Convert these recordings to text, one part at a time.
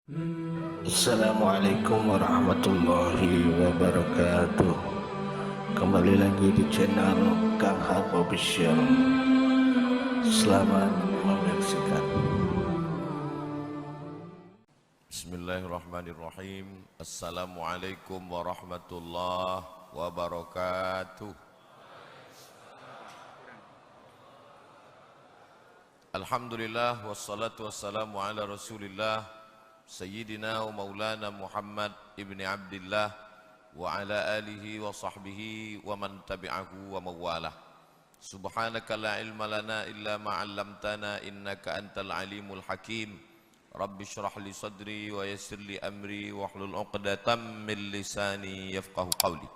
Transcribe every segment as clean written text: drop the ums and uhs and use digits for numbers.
Assalamualaikum warahmatullahi wabarakatuh. Kembali lagi di channel Kang Harbo Official. Selamat menyaksikan. Bismillahirrahmanirrahim. Assalamualaikum warahmatullahi wabarakatuh. Alhamdulillah wassalatu wassalamu ala Rasulillah Sayyidina wa Maulana Muhammad ibni Abdillah wa ala alihi wa sahbihi wa man tabi'ahu wa mawalah. Subhanaka la ilma lana illa ma 'allamtana innaka antal alimul hakim. Rabbi syrah li sadri wa yassir li amri wahlul 'uqdatam min lisani yafqahu qawli.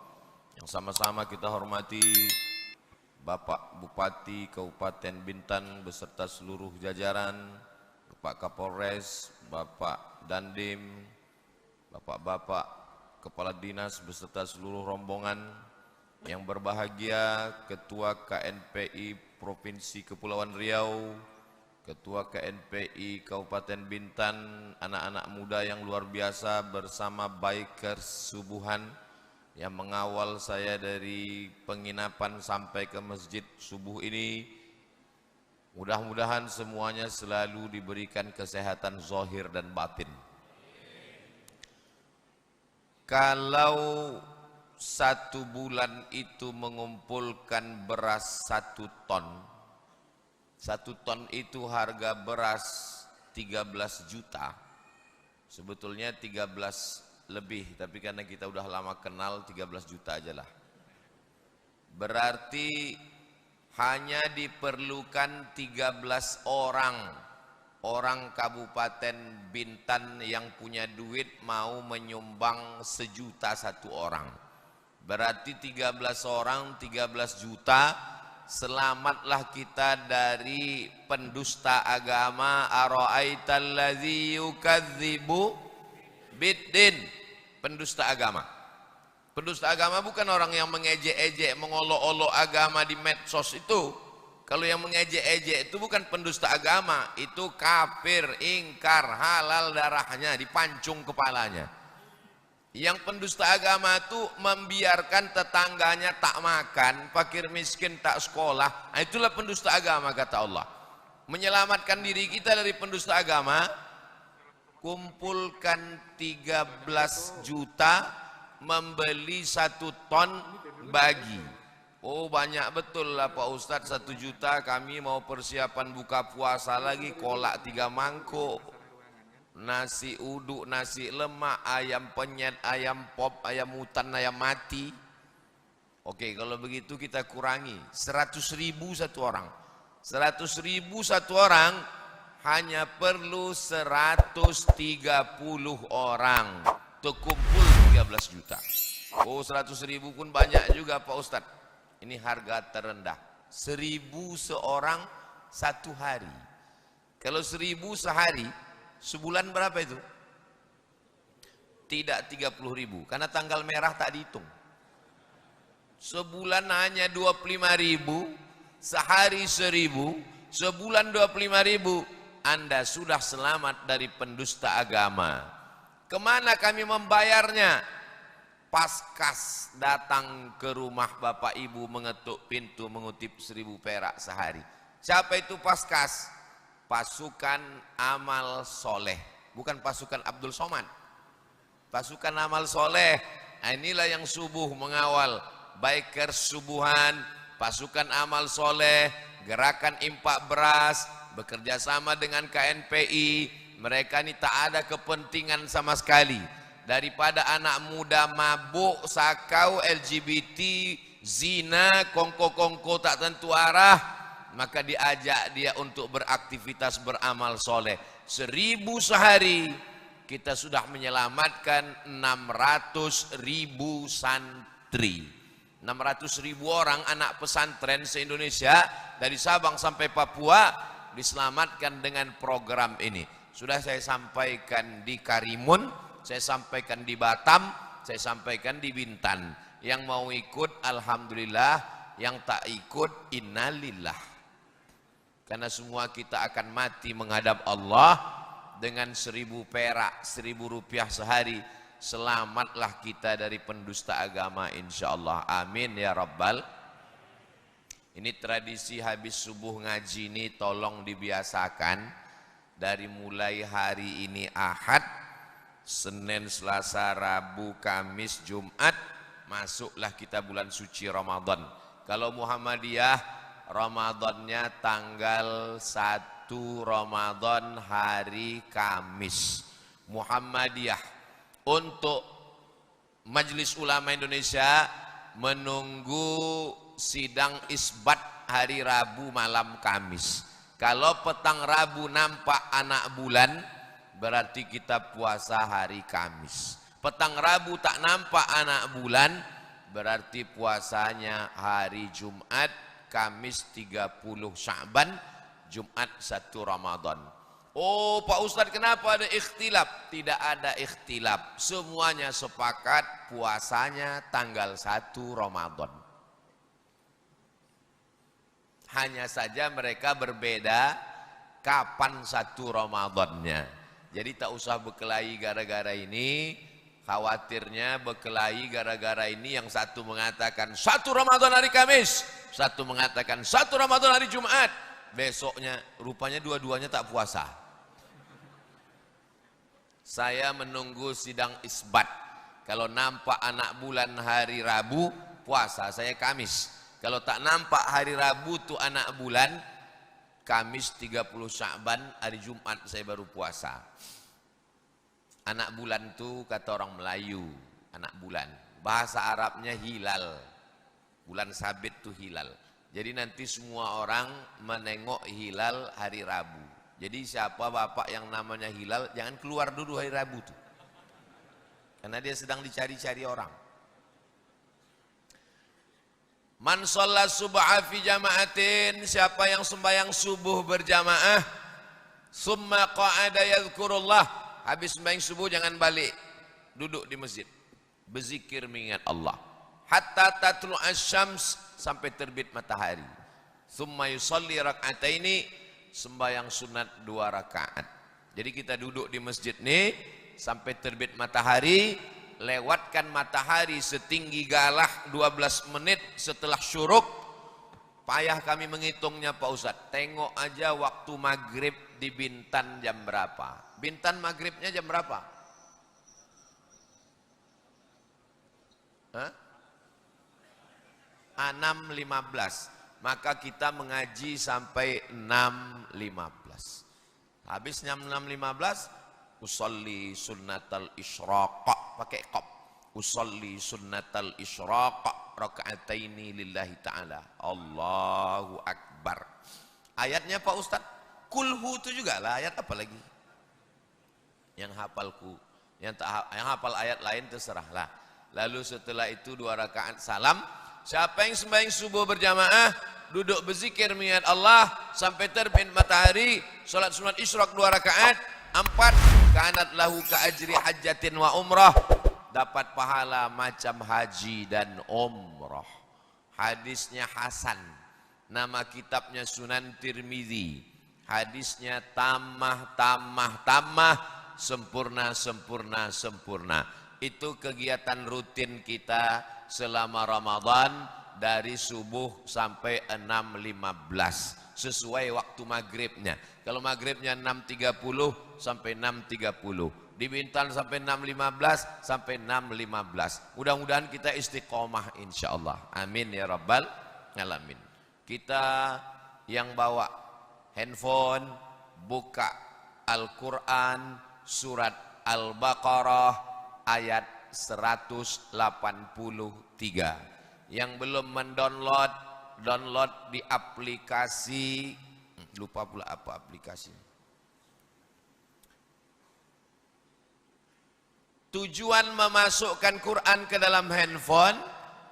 Yang sama-sama kita hormati Bapak Bupati Kabupaten Bintan beserta seluruh jajaran, Bapak Kapolres, Bapak Dandim, Bapak-bapak Kepala Dinas beserta seluruh rombongan yang berbahagia, Ketua KNPI Provinsi Kepulauan Riau, Ketua KNPI Kabupaten Bintan, anak-anak muda yang luar biasa bersama bikers subuhan yang mengawal saya dari penginapan sampai ke masjid subuh ini. Mudah-mudahan semuanya selalu diberikan kesehatan zahir dan batin. Kalau 1 bulan itu mengumpulkan beras 1 ton, 1 ton itu harga beras 13 juta. Sebetulnya 13 lebih, tapi karena kita udah lama kenal 13 juta aja lah. Berarti hanya diperlukan 13 orang Kabupaten Bintan yang punya duit mau menyumbang 1 juta 1 orang. Berarti 13 orang 13 juta. Selamatlah kita dari pendusta agama. Ara'aital ladzi yukadzibu biddin, pendusta agama. Pendusta agama bukan orang yang mengejek-ejek, mengolok-olok agama di medsos itu. Kalau yang mengejek-ejek itu bukan pendusta agama, itu kafir, ingkar, halal darahnya, dipancung kepalanya. Yang pendusta agama itu membiarkan tetangganya tak makan, fakir miskin tak sekolah. Nah, itulah pendusta agama kata Allah. Menyelamatkan diri kita dari pendusta agama, kumpulkan 13 juta, membeli 1 ton, bagi. Oh banyak betul lah Pak Ustadz, 1 juta kami mau persiapan buka puasa lagi, kolak 3 mangkuk, nasi uduk, nasi lemak, ayam penyet, ayam pop, ayam hutan, ayam mati. Oke, kalau begitu kita kurangi 100.000 1 orang. 100.000 1 orang hanya perlu 130 orang untuk kumpul 13 juta. Oh 100.000 pun banyak juga Pak Ustadz. Ini harga terendah. 1.000 seorang 1 hari. Kalau 1.000 sehari, sebulan berapa itu? Tidak 30.000, karena tanggal merah tak dihitung. Sebulan hanya 25.000, sehari 1.000, sebulan 25.000. Anda sudah selamat dari pendusta agama. Kemana kami membayarnya? Paskas datang ke rumah Bapak Ibu, mengetuk pintu, mengutip 1.000 perak sehari. Siapa itu Paskas? Pasukan amal soleh, bukan pasukan Abdul Somad. Pasukan amal soleh. Nah, inilah yang subuh mengawal, bikers subuhan, pasukan amal soleh, gerakan impak beras, bekerja sama dengan KNPI. Mereka ini tak ada kepentingan sama sekali. Daripada anak muda mabuk, sakau, LGBT, zina, kongko-kongko tak tentu arah, maka diajak dia untuk beraktivitas beramal soleh. 1.000 sehari, kita sudah menyelamatkan 600.000 santri. 600.000 orang anak pesantren se-Indonesia dari Sabang sampai Papua diselamatkan dengan program ini. Sudah saya sampaikan di Karimun, saya sampaikan di Batam, saya sampaikan di Bintan. Yang mau ikut alhamdulillah, yang tak ikut innalillah. Karena semua kita akan mati menghadap Allah dengan 1.000 perak, 1.000 rupiah sehari, selamatlah kita dari pendusta agama insyaallah. Amin ya rabbal. Ini tradisi habis subuh ngaji ini tolong dibiasakan dari mulai hari ini Ahad, Senin, Selasa, Rabu, Kamis, Jumat, masuklah kita bulan suci Ramadan. Kalau Muhammadiyah Ramadannya tanggal 1 Ramadan hari Kamis. Muhammadiyah untuk Majelis Ulama Indonesia menunggu sidang isbat hari Rabu malam Kamis. Kalau petang Rabu nampak anak bulan, berarti kita puasa hari Kamis. Petang Rabu tak nampak anak bulan, berarti puasanya hari Jumat, Kamis 30 Sya'ban, Jumat 1 Ramadan. Oh Pak Ustadz, kenapa ada ikhtilaf? Tidak ada ikhtilaf, semuanya sepakat puasanya tanggal 1 Ramadan. Hanya saja mereka berbeda kapan 1 Ramadannya. Jadi tak usah berkelahi gara-gara ini. Khawatirnya berkelahi gara-gara ini, yang satu mengatakan 1 Ramadan hari Kamis, satu mengatakan 1 Ramadan hari Jumat. Besoknya rupanya dua-duanya tak puasa. Saya menunggu sidang isbat. Kalau nampak anak bulan hari Rabu, puasa saya Kamis. Kalau tak nampak hari Rabu tuh anak bulan, Kamis 30 Sya'ban, hari Jumat saya baru puasa. Anak bulan tuh kata orang Melayu, anak bulan. Bahasa Arabnya hilal. Bulan sabit tuh hilal. Jadi nanti semua orang menengok hilal hari Rabu. Jadi siapa bapak yang namanya hilal, jangan keluar dulu hari Rabu tuh. Karena dia sedang dicari-cari orang. Man shalla subha fi jama'atin, siapa yang sembahyang subuh berjamaah, summa qa'ada yadhkurullah, habis sembahyang subuh jangan balik, duduk di masjid, berzikir mengingat Allah, hatta tatlu asy-syams, sampai terbit matahari. Summa yusalli rak'ataini, sembahyang sunat 2 rakaat. Jadi kita duduk di masjid nih sampai terbit matahari. Lewatkan matahari setinggi galah 12 menit setelah syuruk. Payah kami menghitungnya Pak Ustadz. Tengok aja waktu maghrib di Bintan jam berapa. Bintan maghribnya jam berapa? Hah? 6.15. Maka kita mengaji sampai 6.15. Habis jam 6.15, usolli sunnatal isyraq, pakai qaf, usolli sunnatal isyraq raka'ataini lillahi ta'ala, Allahu Akbar. Ayatnya Pak Ustadz, kulhu itu juga lah, ayat apa lagi? Yang hafalku, yang hafal ayat lain terserahlah. Lalu setelah itu 2 rakaat salam. Siapa yang sembahyang subuh berjamaah, duduk berzikir mengingat Allah sampai terbit matahari, salat sunat isyraq 2 rakaat, 4 kanat lahu ka ajri hajjatin wa umrah, dapat pahala macam haji dan umrah. Hadisnya hasan. Nama kitabnya Sunan Tirmizi. Hadisnya tamah, sempurna, sempurna, sempurna. Itu kegiatan rutin kita selama Ramadan dari subuh sampai 6.15 sesuai waktu maghribnya. Kalau maghribnya 6.30 sampai 6.30, di Bintan sampai 6.15 sampai 6.15. Mudah-mudahan kita istiqomah insyaallah. Amin ya rabbal alamin. Kita yang bawa handphone, buka Al-Quran surat Al-Baqarah ayat 183. Yang belum mendownload, download di aplikasi, lupa pula apa aplikasi. Tujuan memasukkan Quran ke dalam handphone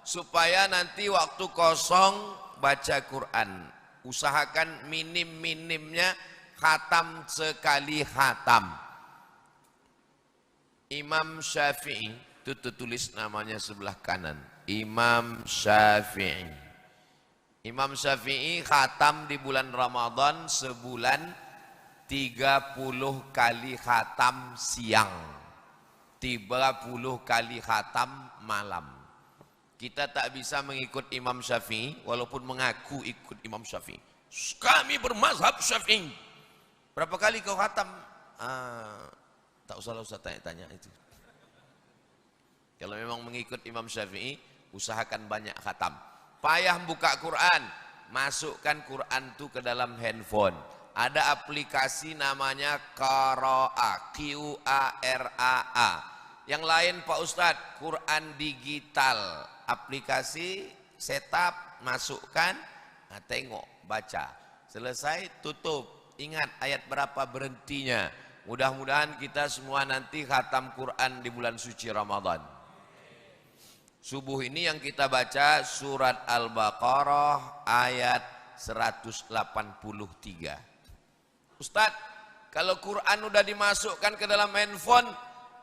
supaya nanti waktu kosong baca Quran. Usahakan minim-minimnya khatam sekali khatam. Imam Syafi'i, itu tertulis namanya sebelah kanan. Imam Syafi'i. Imam Syafi'i khatam di bulan Ramadan sebulan 30 kali khatam siang, 30 kali khatam malam. Kita tak bisa mengikut Imam Syafi'i walaupun mengaku ikut Imam Syafi'i. Kami bermazhab Syafi'i. Berapa kali kau khatam? Tak usahlah usah tanya-tanya itu. Kalau memang mengikut Imam Syafi'i, usahakan banyak khatam. Payah buka Quran, masukkan Quran itu ke dalam handphone. Ada aplikasi namanya Qara'a, Q-A-R-A-A. Yang lain Pak Ustadz, Quran digital. Aplikasi, setup, masukkan, tengok, baca. Selesai, tutup. Ingat ayat berapa berhentinya. Mudah-mudahan kita semua nanti khatam Quran di bulan suci Ramadan. Subuh ini yang kita baca surat Al-Baqarah ayat 183. Ustadz, kalau Quran udah dimasukkan ke dalam handphone,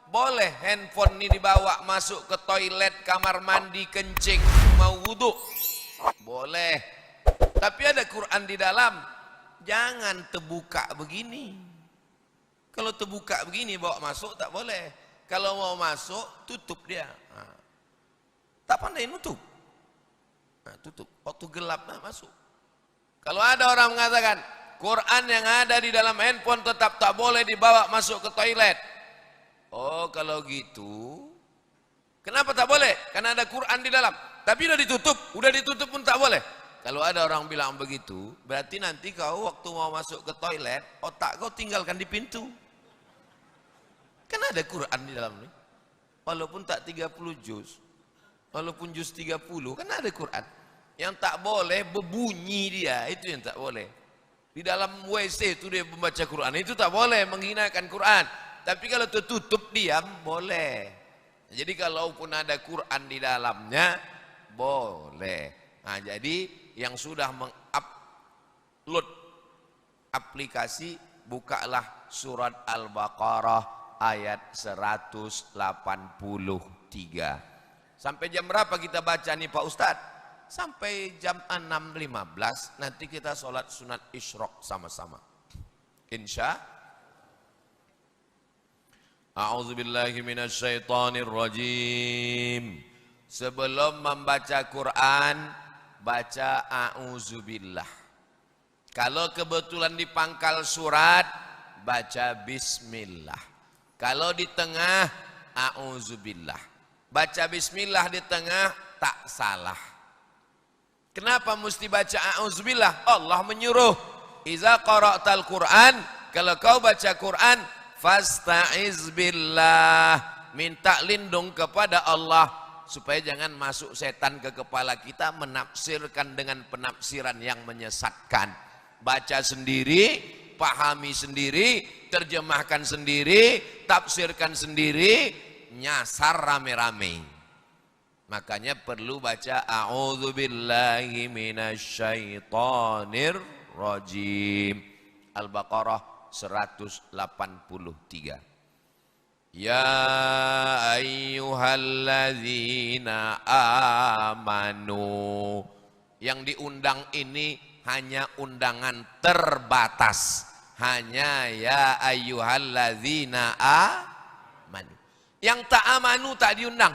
boleh handphone ini dibawa masuk ke toilet, kamar mandi, kencing, mau wudhu? Boleh. Tapi ada Quran di dalam, jangan terbuka begini. Kalau terbuka begini bawa masuk tak boleh. Kalau mau masuk, tutup dia. Tak pandai nutup. Tutup. Waktu gelap masuk. Kalau ada orang mengatakan Quran yang ada di dalam handphone tetap tak boleh dibawa masuk ke toilet. Oh, kalau gitu, kenapa tak boleh? Karena ada Quran di dalam. Tapi udah ditutup pun tak boleh. Kalau ada orang bilang begitu, berarti nanti kau waktu mau masuk ke toilet, otak kau tinggalkan di pintu. Kan ada Quran di dalam nih. Walaupun tak 30 juz. Walaupun juz 30, kan ada Quran. Yang tak boleh berbunyi dia, itu yang tak boleh. Di dalam WC itu dia membaca Quran, itu tak boleh menghinakan Quran. Tapi kalau tertutup diam, boleh. Jadi kalaupun ada Quran di dalamnya, boleh. Nah, jadi yang sudah mengupload aplikasi, bukalah surat Al-Baqarah ayat 183. Sampai jam berapa kita baca nih Pak Ustadz? Sampai jam 6.15, nanti kita sholat sunat Isyraq sama-sama. Insya. A'udzubillahi minasyaitonirrajim. Sebelum membaca Quran, baca a'udzubillah. Kalau kebetulan di pangkal surat, baca bismillah. Kalau di tengah, a'udzubillah. Baca bismillah di tengah tak salah. Kenapa mesti baca a'udzubillah? Allah menyuruh, iza qara'tal Qur'an, kalau kau baca Quran, fasta'iz billah, minta lindung kepada Allah supaya jangan masuk setan ke kepala kita menafsirkan dengan penafsiran yang menyesatkan. Baca sendiri, pahami sendiri, terjemahkan sendiri, tafsirkan sendiri, nyasar rame-rame. Makanya perlu baca a'udzubillahi minasyaitonir rajim. Al-Baqarah 183. Ya ayyuhalladzina amanu. Yang diundang ini hanya undangan terbatas. Hanya ya ayyuhalladzina amanu. Yang tak amanu tak diundang.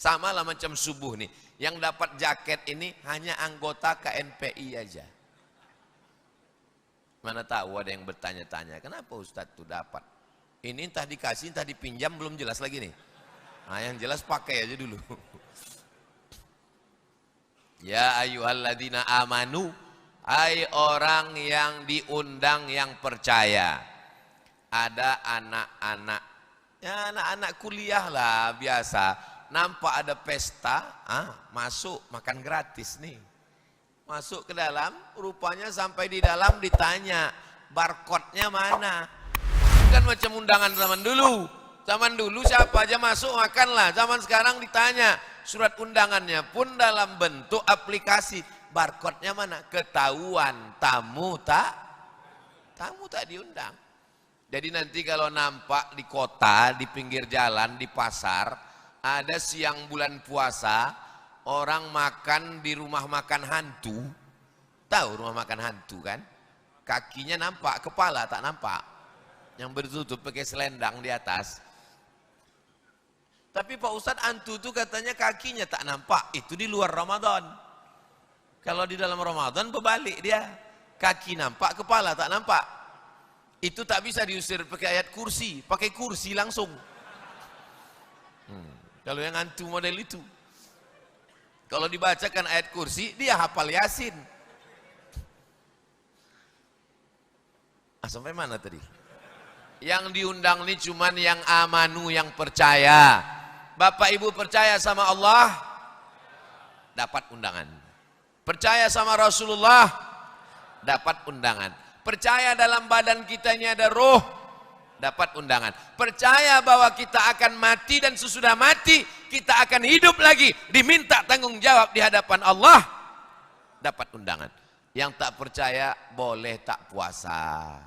Sama lah macam subuh nih. Yang dapat jaket ini hanya anggota KNPI aja. Mana tahu ada yang bertanya-tanya, kenapa Ustadz tuh dapat? Ini entah dikasih, entah dipinjam, belum jelas lagi nih. Nah, yang jelas pakai aja dulu. Ya ayyuhalladzina amanu, hai orang yang diundang yang percaya. Ada anak-anak, ya anak-anak kuliah lah biasa. Nampak ada pesta, masuk makan gratis nih. Masuk ke dalam, rupanya sampai di dalam ditanya, barcode-nya mana? Kan macam undangan zaman dulu. Zaman dulu siapa aja masuk makanlah. Zaman sekarang ditanya, surat undangannya pun dalam bentuk aplikasi. Barcode-nya mana? Ketahuan, tamu tak diundang. Jadi nanti kalau nampak di kota, di pinggir jalan, di pasar, ada siang bulan puasa, orang makan di rumah makan hantu. Tahu rumah makan hantu kan? Kakinya nampak, kepala tak nampak. Yang bertutup pakai selendang di atas. Tapi Pak Ustadz, antu tuh katanya kakinya tak nampak. Itu di luar Ramadan. Kalau di dalam Ramadan berbalik dia. Kaki nampak, kepala tak nampak. Itu tak bisa diusir pakai ayat kursi. Pakai kursi langsung. Kalau yang antu model itu. Kalau dibacakan ayat kursi, dia hafal Yasin. Sampai mana tadi? Yang diundang ini cuman yang amanu, yang percaya. Bapak Ibu percaya sama Allah, dapat undangan. Percaya sama Rasulullah, dapat undangan. Percaya dalam badan kita ini ada roh, dapat undangan. Percaya bahwa kita akan mati dan sesudah mati kita akan hidup lagi, diminta tanggung jawab di hadapan Allah, dapat undangan. Yang tak percaya boleh tak puasa.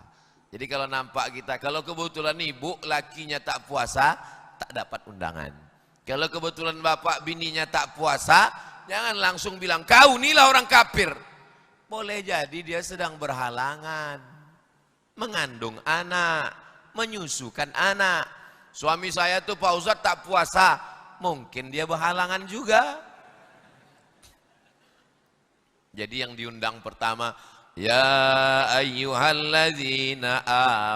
Jadi kalau nampak kita, kalau kebetulan ibu lakinya tak puasa, tak dapat undangan. Kalau kebetulan bapak bininya tak puasa, jangan langsung bilang kau inilah orang kafir. Boleh jadi dia sedang berhalangan, mengandung anak, menyusukan anak. Suami saya tuh Pak Ustadz tak puasa, mungkin dia berhalangan juga. Jadi yang diundang pertama, ya ayyuhalladzina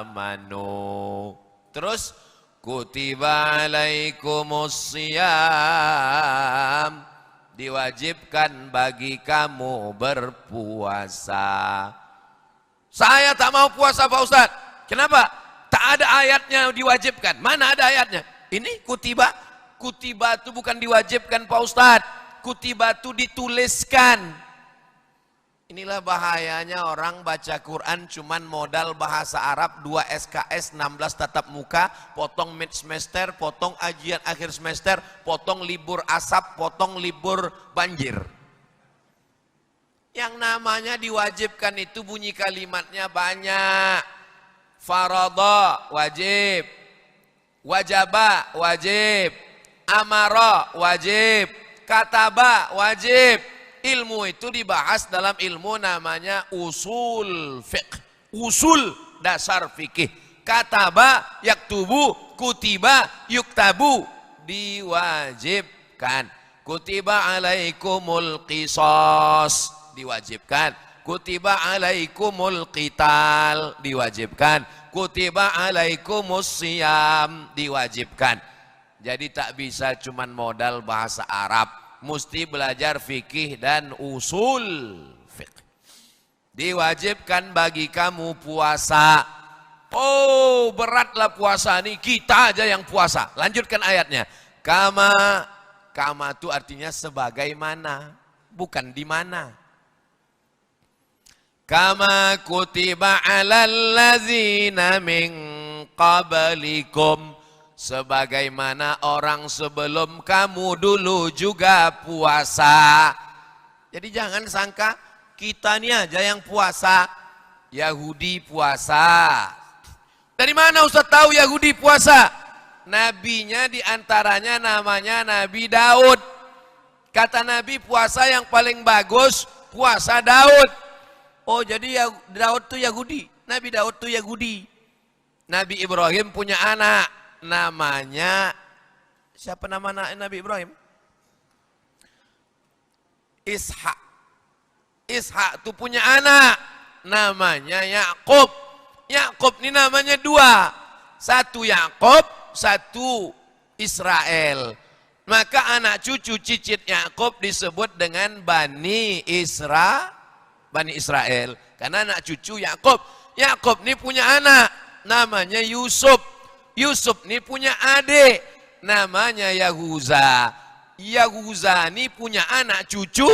amanu. Terus kutiba alaikumusiyam, diwajibkan bagi kamu berpuasa. Saya tak mau puasa Pak Ustadz. Kenapa? Tak ada ayatnya diwajibkan. Mana ada ayatnya? Ini kutiba. Kutiba itu bukan diwajibkan Pak Ustadz. Kutiba itu dituliskan. Inilah bahayanya orang baca Quran cuman modal bahasa Arab, 2 SKS, 16 tatap muka, potong mid semester, potong ajian akhir semester, potong libur asap, potong libur banjir. Yang namanya diwajibkan itu bunyi kalimatnya banyak. Faradha wajib, wajaba wajib, amara wajib, kataba wajib. Ilmu itu dibahas dalam ilmu namanya usul fiqh. Usul dasar fikih. Kataba, yaktubu, kutiba, yuktabu. Diwajibkan. Kutiba alaikumul qisas. Diwajibkan. Kutiba alaikumul qital. Diwajibkan. Kutiba alaikumus siyam. Diwajibkan. Jadi tak bisa cuman modal bahasa Arab. Mesti belajar fikih dan usul fikih. Diwajibkan bagi kamu puasa. Oh, beratlah puasa ini, kita aja yang puasa. Lanjutkan ayatnya. Kama itu artinya sebagaimana, bukan di mana. Kama kutiba alal ladzina min qablikum, sebagaimana orang sebelum kamu dulu juga puasa. Jadi jangan sangka kita ini aja yang puasa. Yahudi puasa. Dari mana Ustaz tahu Yahudi puasa? Nabinya diantaranya namanya Nabi Daud. Kata Nabi puasa yang paling bagus puasa Daud. Oh jadi Daud itu Yahudi. Nabi Daud itu Yahudi. Nabi Ibrahim punya anak. Namanya, siapa nama Nabi Ibrahim? Ishak. Ishak itu punya anak, namanya Yakub. Yakub ini namanya 2. Satu Yakub, satu Israel. Maka anak cucu cicit Yakub disebut dengan Bani Israel. Karena anak cucu Yakub. Yakub ini punya anak, namanya Yusuf. Yusuf ini punya adik, namanya Yahuza. Yahuza ini punya anak cucu,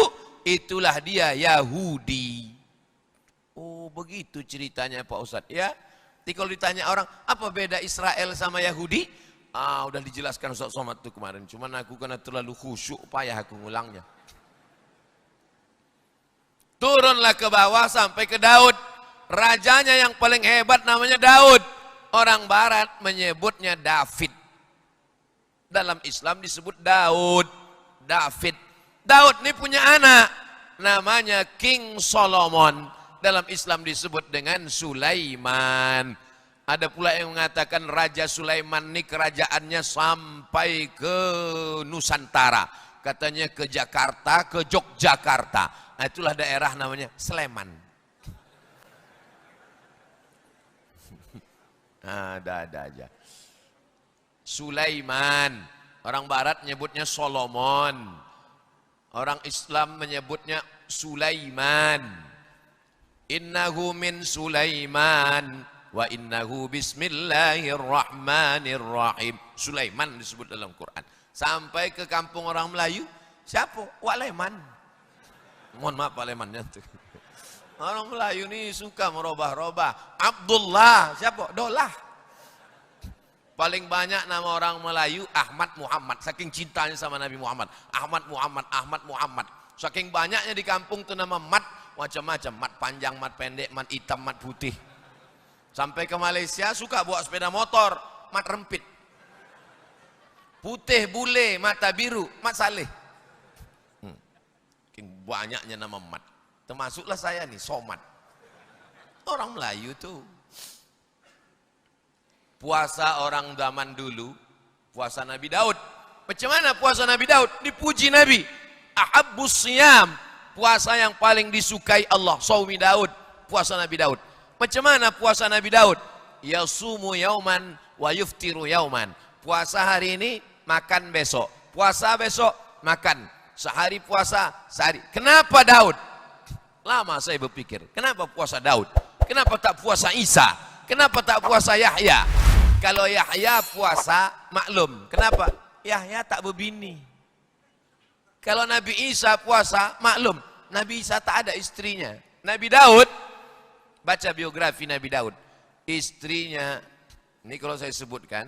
itulah dia Yahudi. Oh begitu ceritanya Pak Ustadz ya. Jadi kalau ditanya orang, apa beda Israel sama Yahudi? Udah dijelaskan Ustadz Somad itu kemarin. Cuman aku karena terlalu khusyuk, payah aku ngulangnya. Turunlah ke bawah sampai ke Daud. Rajanya yang paling hebat namanya Daud. Orang barat menyebutnya David. Dalam Islam disebut Daud. David. Daud ini punya anak. Namanya King Solomon. dalam Islam disebut dengan Sulaiman. Ada pula yang mengatakan Raja Sulaiman ini kerajaannya sampai ke Nusantara. Katanya ke Jakarta, ke Yogyakarta. Nah, itulah daerah namanya Sleman. Ada aja. Sulaiman. Orang Barat menyebutnya Solomon. Orang Islam menyebutnya Sulaiman. Innahu min Sulaiman. Wa innahu bismillahirrahmanirrahim. Sulaiman disebut dalam Quran. Sampai ke kampung orang Melayu, siapa? Waleman. Mohon maaf Walemannya tuh. Orang Melayu ini suka merubah-rubah. Abdullah, siapa? Dolah. Paling banyak nama orang Melayu Ahmad Muhammad. Saking cintanya sama Nabi Muhammad. Ahmad Muhammad, Ahmad Muhammad. Saking banyaknya di kampung tuh nama mat macam-macam. Mat panjang, mat pendek, mat hitam, mat putih. Sampai ke Malaysia suka bawa sepeda motor, mat rempit. Putih bule, mata biru, mat saleh. Banyaknya nama mat. Termasuklah saya nih, Somad. Orang Melayu tuh. Puasa orang zaman dulu, puasa Nabi Daud. Macam mana puasa Nabi Daud? Dipuji Nabi. Ahabbus siyam, puasa yang paling disukai Allah, Saumi Daud, puasa Nabi Daud. Macam mana puasa Nabi Daud? Yasumu yauman wa yuftiru yauman. Puasa hari ini, makan besok. Puasa besok, makan. Sehari puasa, sehari. Kenapa Daud? Lama saya berpikir, kenapa puasa Daud? Kenapa tak puasa Isa? Kenapa tak puasa Yahya? Kalau Yahya puasa, maklum. Kenapa? Yahya tak berbini. Kalau Nabi Isa puasa, maklum. Nabi Isa tak ada istrinya. Nabi Daud, baca biografi Nabi Daud. Istrinya, ini kalau saya sebutkan,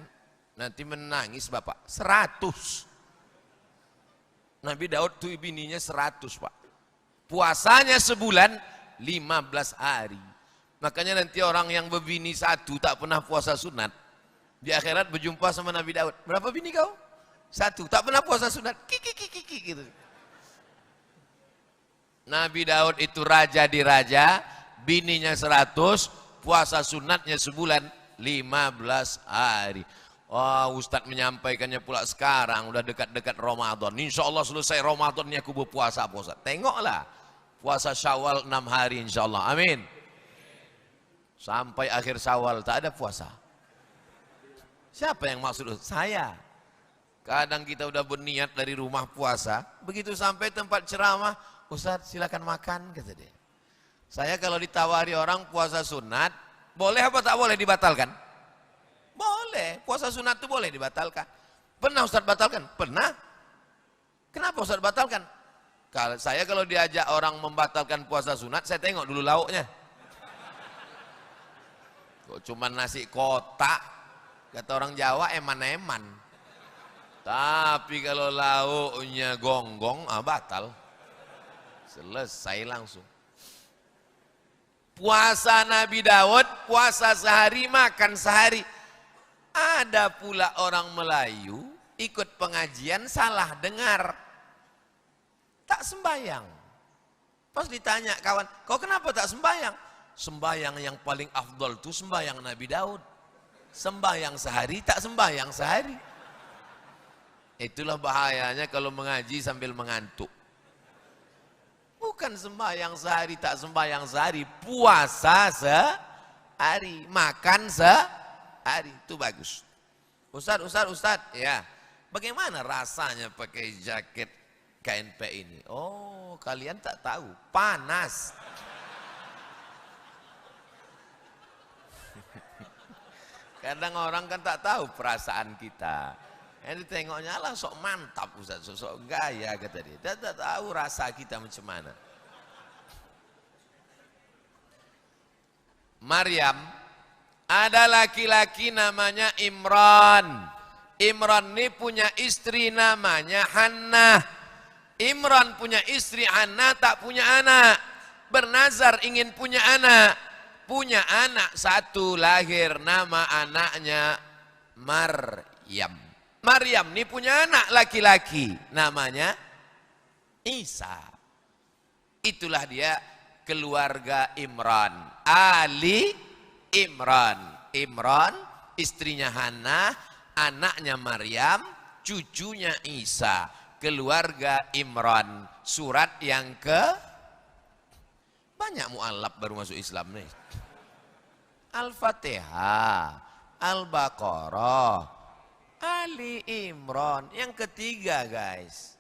nanti menangis Bapak. 100. Nabi Daud tuh bininya 100 Pak. Puasanya sebulan 15 hari. Makanya nanti orang yang berbini satu tak pernah puasa sunat. Di akhirat berjumpa sama Nabi Daud. Berapa bini kau? 1. Tak pernah puasa sunat. Kiki gitu. Nabi Daud itu raja di raja. Bininya 100, puasa sunatnya sebulan 15 hari. Oh, Ustadz menyampaikannya pula sekarang, udah dekat-dekat Ramadan. Insya Allah selesai Ramadan ini aku berpuasa, Pak Ustadz. Tengoklah, puasa Syawal 6 hari insya Allah, amin. Sampai akhir Syawal tak ada puasa. Siapa yang maksud? Saya. Kadang kita udah berniat dari rumah puasa, begitu sampai tempat ceramah, Ustadz silakan makan, kata dia. Saya kalau ditawari orang puasa sunat, boleh apa tak boleh dibatalkan? Boleh, puasa sunat itu boleh dibatalkan. Pernah Ustaz batalkan? Pernah. Kenapa Ustaz batalkan? Kalau diajak orang membatalkan puasa sunat, saya tengok dulu lauknya. Kok cuma nasi kotak, kata orang Jawa eman-eman. Tapi kalau lauknya gonggong, batal. Selesai langsung. Puasa Nabi Daud, puasa sehari, makan sehari. Ada pula orang Melayu ikut pengajian salah dengar. Tak sembayang. Pas ditanya kawan, kau kenapa tak sembayang? Sembayang yang paling afdol itu sembayang Nabi Daud. Sembayang sehari, tak sembayang sehari. Itulah bahayanya kalau mengaji sambil mengantuk. Bukan sembahyang sehari, tak sembahyang sehari. Puasa sehari, makan sehari. Itu bagus. Ustaz, ya. Bagaimana rasanya pakai jaket KNP ini? Oh, kalian tak tahu. Panas. Kadang orang kan tak tahu perasaan kita. Yang ditengoknya lah sok mantap Ustaz, sok gaya kata dia. Dia tak tahu rasa kita macam mana. Maryam, ada laki-laki namanya Imran. Imran ini punya istri namanya Hannah. Imran punya istri Hannah tak punya anak. Bernazar ingin punya anak. Punya anak satu, lahir nama anaknya Maryam. Maryam ini punya anak laki-laki namanya Isa. Itulah dia keluarga Imran. Ali Imran. Imran istrinya Hannah, anaknya Maryam, cucunya Isa. Keluarga Imran. Surat yang banyak mu'alaf baru masuk Islam nih. Al-Fatihah, Al-Baqarah, Ali Imran. Yang ketiga guys,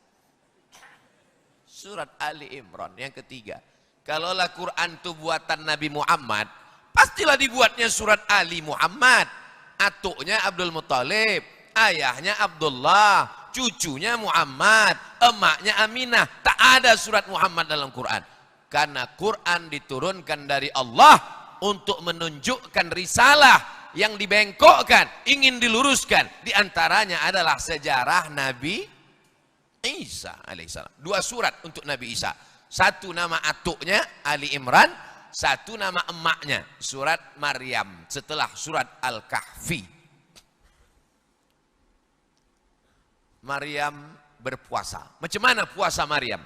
surat Ali Imran yang ketiga. Kalaulah Quran itu buatan Nabi Muhammad, pastilah dibuatnya surat Ali Muhammad. Atuknya Abdul Muttalib, ayahnya Abdullah, cucunya Muhammad, emaknya Aminah. Tak ada surat Muhammad dalam Quran. Karena Quran diturunkan dari Allah untuk menunjukkan risalah yang dibengkokkan, ingin diluruskan. Di antaranya adalah sejarah Nabi Isa alaihissalam. 2 surat untuk Nabi Isa. Satu nama atuknya Ali Imran, satu nama emaknya surat Maryam setelah surat Al-Kahfi. Maryam berpuasa. Macam mana puasa Maryam?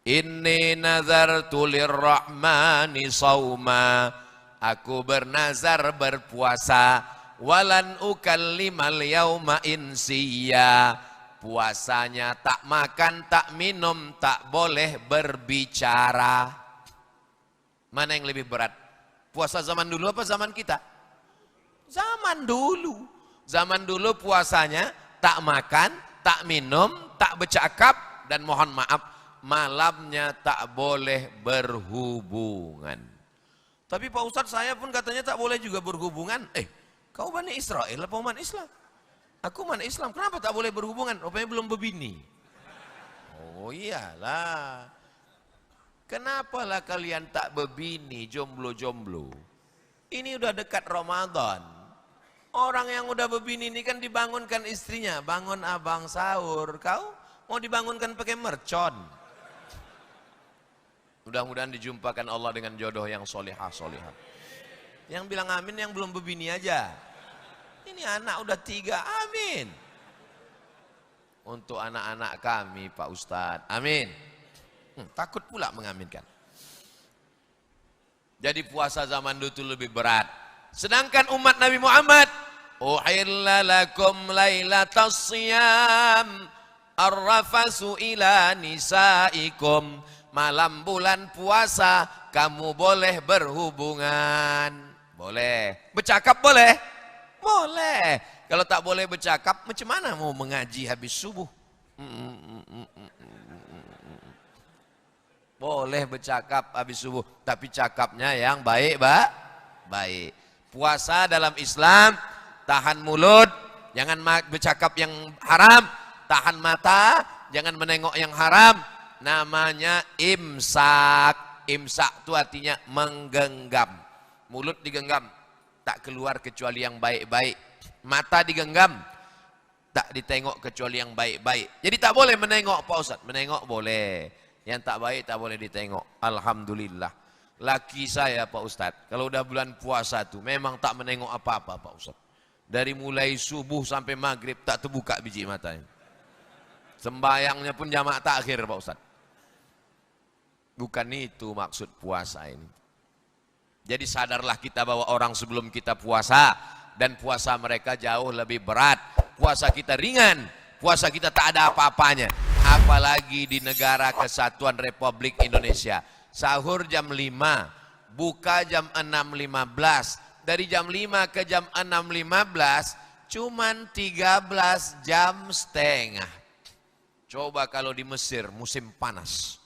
Inni nazartu lirrahmani sauma. Aku bernazar berpuasa. Walan ukallimal yauma insiya. Puasanya tak makan, tak minum, tak boleh berbicara. Mana yang lebih berat? Puasa zaman dulu apa zaman kita? Zaman dulu. Zaman dulu puasanya tak makan, tak minum, tak bercakap, dan mohon maaf, malamnya tak boleh berhubungan. Tapi Pak Ustadz, saya pun katanya tak boleh juga berhubungan. Kau Bani Israel apa umat Islam? Aku umat Islam, kenapa tak boleh berhubungan? Rupanya belum berbini. Oh iyalah. Kenapalah kalian tak berbini, jomblo-jomblo? Ini udah dekat Ramadan. Orang yang udah berbini ini kan dibangunkan istrinya. Bangun abang sahur. Kau mau dibangunkan pakai mercon. Mudah-mudahan dijumpakan Allah dengan jodoh yang solehah-solehah. Yang bilang amin yang belum berbini aja. Ini anak udah 3, amin. Untuk anak-anak kami Pak Ustadz, amin. Takut pula mengaminkan. Jadi puasa zaman dulu itu lebih berat. Sedangkan umat Nabi Muhammad, uhilla lakum lailatas siyam arrafasu ila nisaikum. Malam bulan puasa kamu boleh berhubungan. Boleh. Bercakap boleh? Boleh. Kalau tak boleh bercakap, macam mana mau mengaji habis subuh? Boleh bercakap habis subuh, tapi cakapnya yang baik, baik. Puasa dalam Islam, tahan mulut, jangan bercakap yang haram, tahan mata, jangan menengok yang haram. Namanya imsak. Imsak itu artinya menggenggam. Mulut digenggam, tak keluar kecuali yang baik-baik. Mata digenggam, tak ditengok kecuali yang baik-baik. Jadi tak boleh menengok Pak Ustadz. Menengok boleh, yang tak baik tak boleh ditengok. Alhamdulillah. Laki saya Pak Ustadz, kalau udah bulan puasa tuh memang tak menengok apa-apa Pak Ustadz. Dari mulai subuh sampai maghrib tak terbuka biji matanya. Sembayangnya pun jamak takhir Pak Ustadz. Bukan itu maksud puasa ini. Jadi sadarlah kita bahwa orang sebelum kita puasa dan puasa mereka jauh lebih berat. Puasa kita ringan, puasa kita tak ada apa-apanya. Apalagi di negara Kesatuan Republik Indonesia. Sahur jam 5, buka jam 6.15. Dari jam 5 ke jam 6.15 cuman 13 jam setengah. Coba kalau di Mesir musim panas.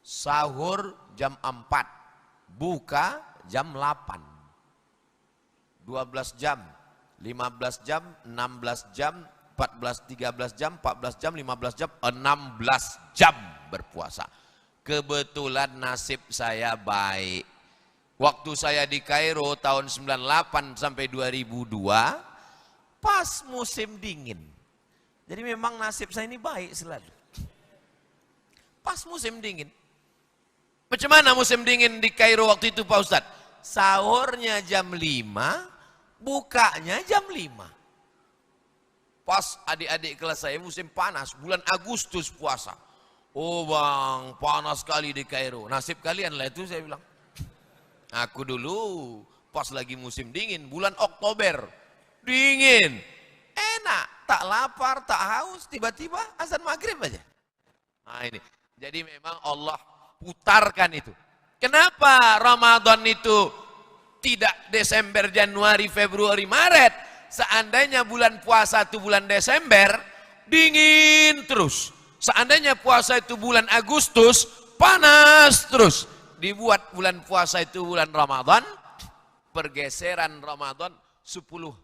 Sahur jam 4, buka jam 8. 12 jam, 15 jam, 16 jam, 14, 13 jam, 14 jam, 15 jam, 16 jam berpuasa. Kebetulan nasib saya baik. Waktu saya di Kairo tahun 98 sampai 2002, pas musim dingin. Jadi memang nasib saya ini baik selalu. Pas musim dingin. Macam mana musim dingin di Kairo waktu itu Pak Ustadz? Sahurnya jam 5, bukanya jam 5. Pas adik-adik kelas saya musim panas, bulan Agustus puasa. Oh bang, panas sekali di Kairo. Nasib kalian lah itu, saya bilang. Aku dulu pas lagi musim dingin, bulan Oktober. Dingin. Enak, tak lapar, tak haus, tiba-tiba azan maghrib aja. Nah ini, jadi memang Allah putarkan itu. Kenapa Ramadan itu tidak Desember, Januari, Februari, Maret? Seandainya bulan puasa itu bulan Desember, dingin terus. Seandainya puasa itu bulan Agustus, panas terus. Dibuat bulan puasa itu bulan Ramadan, pergeseran Ramadan 11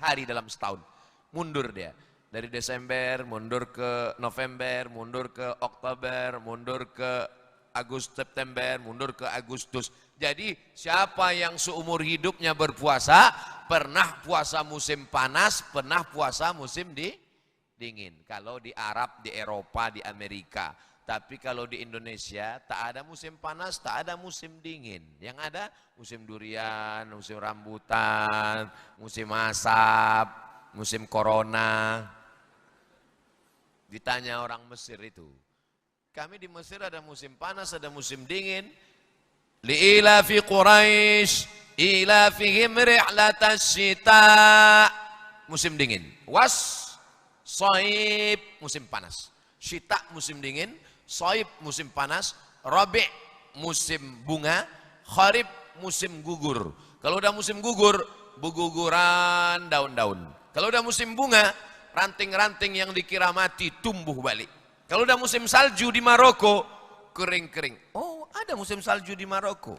hari dalam setahun. Mundur dia. Dari Desember, mundur ke November, mundur ke Oktober, mundur ke Agustus, September, mundur ke Agustus. Jadi siapa yang seumur hidupnya berpuasa, pernah puasa musim panas, pernah puasa musim dingin. Kalau di Arab, di Eropa, di Amerika. Tapi kalau di Indonesia tak ada musim panas, tak ada musim dingin. Yang ada musim durian, musim rambutan, musim asap, musim corona. Ditanya orang Mesir itu. Kami di Mesir ada musim panas, ada musim dingin. Li'ilafi Quraisy, ilafihim ri'latas syita. Musim dingin. Shaib musim panas, syita musim dingin, shaib musim panas, rabi' musim bunga, kharib musim gugur. Kalau udah musim gugur, berguguran daun-daun. Kalau udah musim bunga, ranting-ranting yang dikira mati tumbuh balik. Kalau udah musim salju di Maroko, kering-kering. Oh, ada musim salju di Maroko.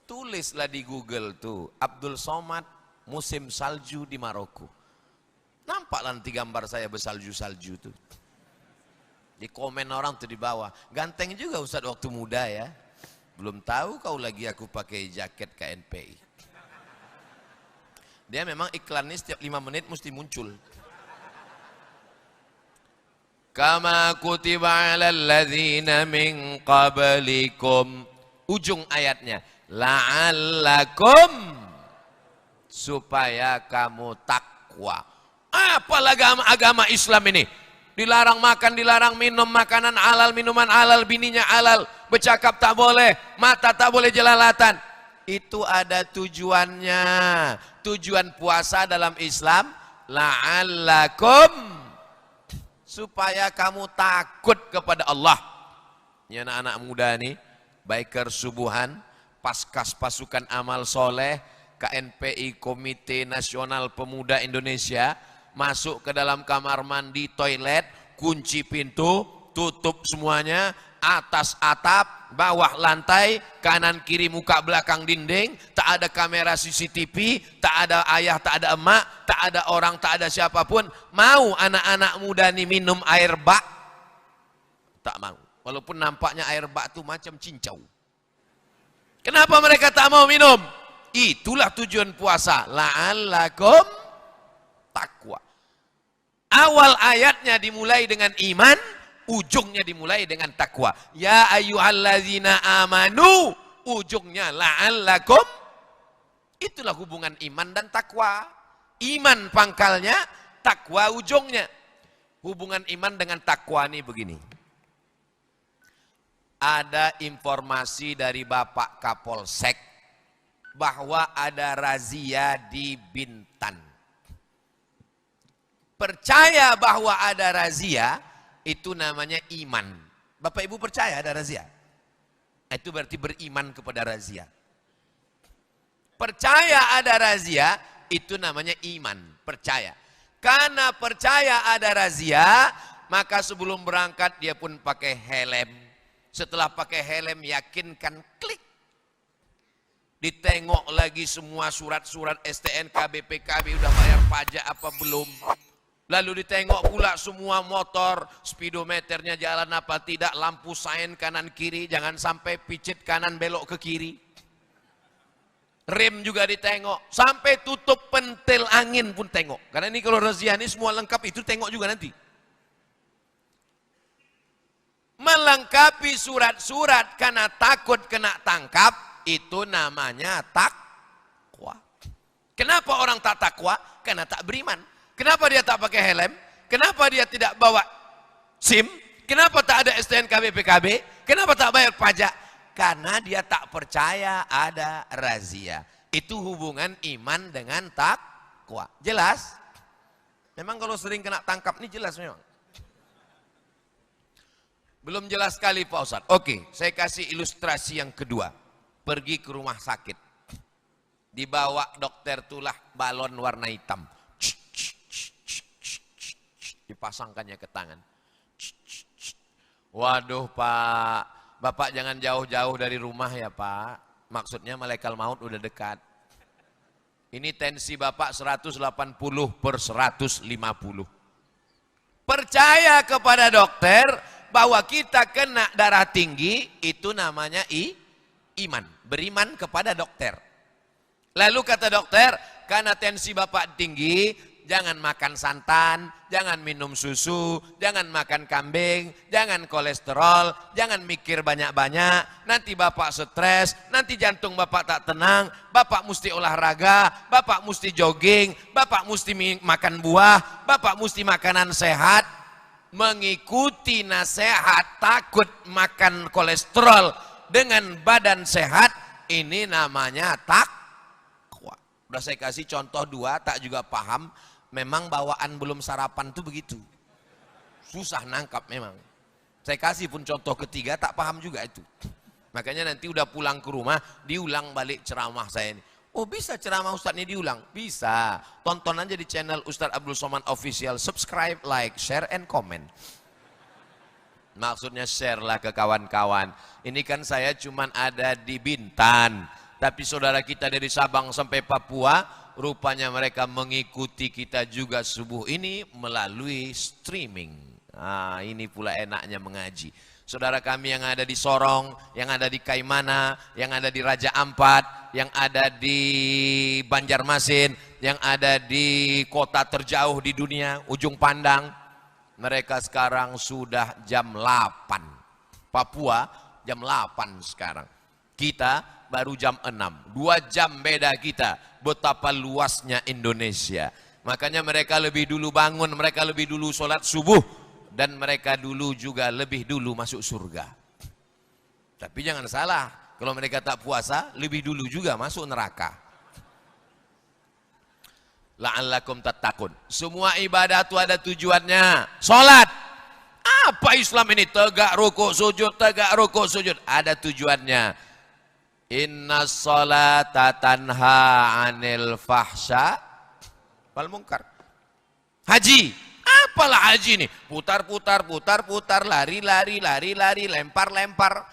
Tulislah di Google tuh, Abdul Somad musim salju di Maroko. Nampak nanti gambar saya bersalju-salju tuh. Di komen orang tuh di bawah. Ganteng juga Ustaz waktu muda ya. Belum tahu kau lagi aku pakai jaket KNPI. Dia memang iklannya setiap 5 menit mesti muncul. Kama kutiba 'alal ladzina min qablikum. Ujung ayatnya. La'allakum. Supaya kamu takwa. Apalah agama Islam ini? Dilarang makan, dilarang minum, makanan halal, minuman halal, bininya halal, bercakap tak boleh, mata tak boleh jelalatan. Itu ada tujuannya. Tujuan puasa dalam Islam, la'allakum, supaya kamu takut kepada Allah. Ini anak-anak muda nih, biker subuhan, paskas pasukan amal soleh, KNPI Komite Nasional Pemuda Indonesia, masuk ke dalam kamar mandi, toilet, kunci pintu, tutup semuanya, atas atap, bawah lantai, kanan kiri muka belakang dinding, tak ada kamera CCTV, tak ada ayah, tak ada emak, tak ada orang, tak ada siapapun. Mau anak-anak muda nih minum air bak? Tak mau. Walaupun nampaknya air bak itu macam cincau. Kenapa mereka tak mau minum? Itulah tujuan puasa. La'allakum takwa. Awal ayatnya dimulai dengan iman, ujungnya dimulai dengan takwa. Ya ayyuhalladzina amanu, ujungnya la'allakum. Itulah hubungan iman dan takwa. Iman pangkalnya, takwa ujungnya. Hubungan iman dengan takwa ini begini. Ada informasi dari Bapak Kapolsek bahwa ada razia di Bintan. Percaya bahwa ada razia, itu namanya iman. Bapak Ibu percaya ada razia? Itu berarti beriman kepada razia. Percaya ada razia, itu namanya iman, percaya. Karena percaya ada razia, maka sebelum berangkat dia pun pakai helm. Setelah pakai helm, yakinkan, klik. Ditengok lagi semua surat-surat STNK, BPKB, udah bayar pajak apa belum. Lalu ditengok pula semua motor, speedometernya jalan apa tidak, lampu sein kanan kiri, jangan sampai picit kanan belok ke kiri. Rem juga ditengok, sampai tutup pentil angin pun tengok. Karena ini kalau razia ini semua lengkap, itu tengok juga nanti. Melengkapi surat-surat karena takut kena tangkap, itu namanya takwa. Kenapa orang tak takwa? Karena tak beriman. Kenapa dia tak pakai helm? Kenapa dia tidak bawa SIM? Kenapa tak ada STNK BPKB? Kenapa tak bayar pajak? Karena dia tak percaya ada razia. Itu hubungan iman dengan takwa. Jelas? Memang kalau sering kena tangkap ini jelas memang. Belum jelas sekali Pak Ustadz. Oke, saya kasih ilustrasi yang kedua. Pergi ke rumah sakit. Dibawa dokter tulah balon warna hitam. Dipasangkannya ke tangan. Waduh Pak, Bapak jangan jauh-jauh dari rumah ya Pak. Maksudnya malaikat maut udah dekat. Ini tensi Bapak 180/150. Percaya kepada dokter bahwa kita kena darah tinggi, itu namanya iman. Beriman kepada dokter. Lalu kata dokter, karena tensi Bapak tinggi, jangan makan santan, jangan minum susu, jangan makan kambing, jangan kolesterol, jangan mikir banyak-banyak, nanti Bapak stres, nanti jantung Bapak tak tenang, Bapak mesti olahraga, Bapak mesti jogging, Bapak mesti makan buah, Bapak mesti makanan sehat. Mengikuti nasihat takut makan kolesterol dengan badan sehat, ini namanya takwa. Udah saya kasih contoh dua, tak juga paham. Memang bawaan belum sarapan tuh begitu. Susah nangkap memang. Saya kasih pun contoh ketiga, tak paham juga itu. Makanya nanti udah pulang ke rumah, diulang balik ceramah saya ini. Oh bisa ceramah Ustadz ini diulang? Bisa. Tonton aja di channel Ustadz Abdul Somad Official. Subscribe, like, share, and comment. Maksudnya share lah ke kawan-kawan. Ini kan saya cuman ada di Bintan. Tapi saudara kita dari Sabang sampai Papua, rupanya mereka mengikuti kita juga subuh ini melalui streaming. Nah, ini pula enaknya mengaji. Saudara kami yang ada di Sorong, yang ada di Kaimana, yang ada di Raja Ampat, yang ada di Banjarmasin, yang ada di kota terjauh di dunia, Ujung Pandang. Mereka sekarang sudah jam 8. Papua jam 8 sekarang. Kita baru jam 6. 2 jam beda kita. Betapa luasnya Indonesia. Makanya mereka lebih dulu bangun, mereka lebih dulu sholat subuh. Dan mereka dulu juga lebih dulu masuk surga. Tapi jangan salah, kalau mereka tak puasa, lebih dulu juga masuk neraka. La'allakum tattaqun. Semua ibadah itu ada tujuannya. Sholat. Apa Islam ini? Tegak rukuk sujud, tegak rukuk sujud. Ada tujuannya. Inna sholata tanha anil fahsya wal munkar. Haji. Apalah haji ini? Putar-putar, putar-putar, lari-lari, lari-lari, lempar-lempar.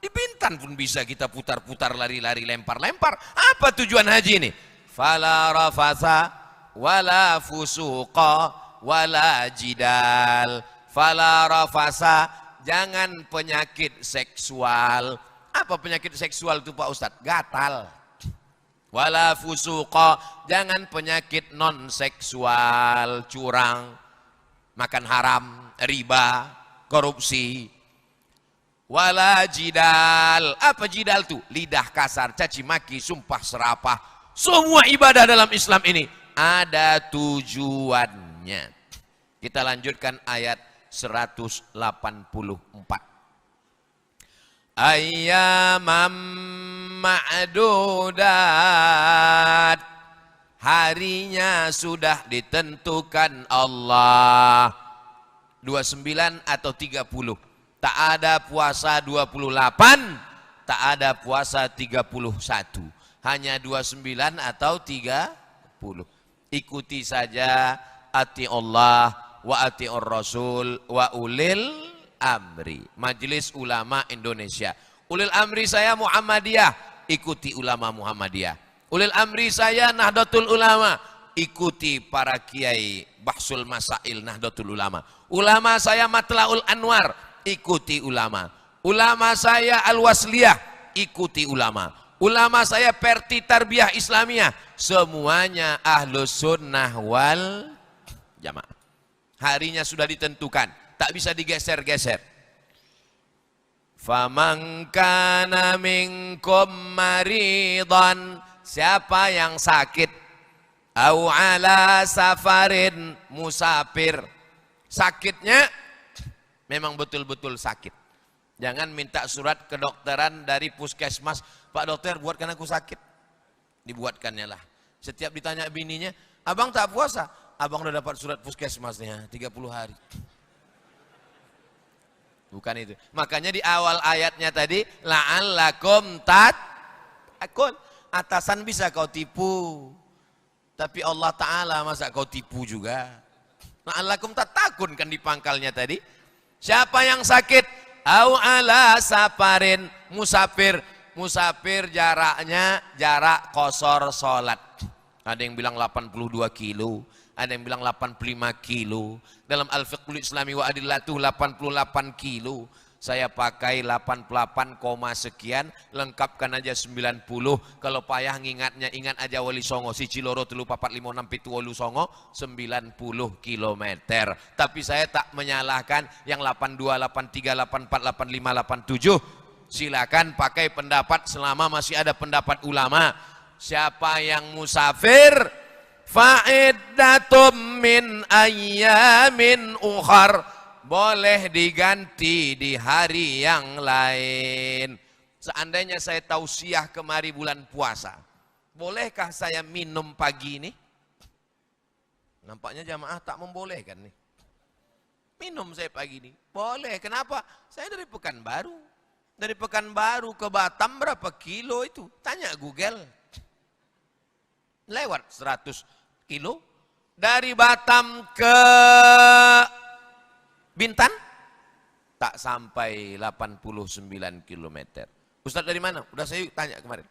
Di Bintan pun bisa kita putar-putar, lari-lari, lempar-lempar. Apa tujuan haji ini? Fala rafasa, wala fusuqa, wala jidal. Fala rafasa, jangan penyakit seksual. Apa penyakit seksual itu Pak Ustadz? Gatal. Wala fusuqa, jangan penyakit non seksual, curang, makan haram, riba, korupsi. Wala jidal. Apa jidal itu? Lidah kasar, caci maki, sumpah serapah. Semua ibadah dalam Islam ini ada tujuannya. Kita lanjutkan ayat 184. Ayyamam ma'dudat. Harinya sudah ditentukan Allah. 29 atau 30. Tak ada puasa 28, tak ada puasa 31. Hanya 29 atau 30. Ikuti saja ati Allah wa ati'ur Rasul wa ulil amri. Majelis Ulama Indonesia. Ulil amri saya Muhammadiyah, ikuti ulama Muhammadiyah. Ulil amri saya Nahdlatul Ulama, ikuti para kiai Bahsul Masail Nahdlatul Ulama. Ulama saya Matlaul Anwar, ikuti ulama. Ulama saya Al-Wasliyah, ikuti ulama. Ulama saya Perti Tarbiyah Islamiyah, semuanya Ahlus Sunnah wal Jamaah. Harinya sudah ditentukan, tak bisa digeser-geser. Faman kana minkum maridan, siapa yang sakit, au ala safarin, musafir, sakitnya Memang betul-betul sakit. Jangan minta surat kedokteran dari puskesmas, Pak dokter buatkan aku sakit. Dibuatkannya lah. Setiap ditanya bininya, abang tak puasa? Abang udah dapat surat puskesmasnya 30 hari. Bukan itu. Makanya di awal ayatnya tadi, la'allakum tattaqun. Atasan bisa kau tipu. Tapi Allah Ta'ala masa kau tipu juga. La'allakum tattaqun kan di pangkalnya tadi. Siapa yang sakit? Au ala safarin, musafir. Musafir jaraknya jarak qasar salat. Ada yang bilang 82 kilo, ada yang bilang 85 kilo. Dalam Al-Fiqhul Islami wa Adillatuh 88 kilo. Saya pakai 88, sekian, lengkapkan aja 90. Kalau payah ngingatnya, ingat aja Wali Songo, si Ciloro telu 4, 5, 6, 7, Wali Songo, 90 kilometer. Tapi saya tak menyalahkan yang 82, 83, 84, 85, 87. Silakan pakai pendapat selama masih ada pendapat ulama. Siapa yang musafir, fa'iddatum min ayyamin ukhar, boleh diganti di hari yang lain. Seandainya saya tausiah kemari bulan puasa, bolehkah saya minum pagi ini? Nampaknya jamaah tak membolehkan nih. Minum saya pagi ini, boleh. Kenapa? Saya dari Pekanbaru. Dari Pekanbaru ke Batam berapa kilo itu? Tanya Google. Lewat 100 kilo. Dari Batam ke Bintan tak sampai 89 km. Ustadz dari mana? Udah saya tanya kemarin.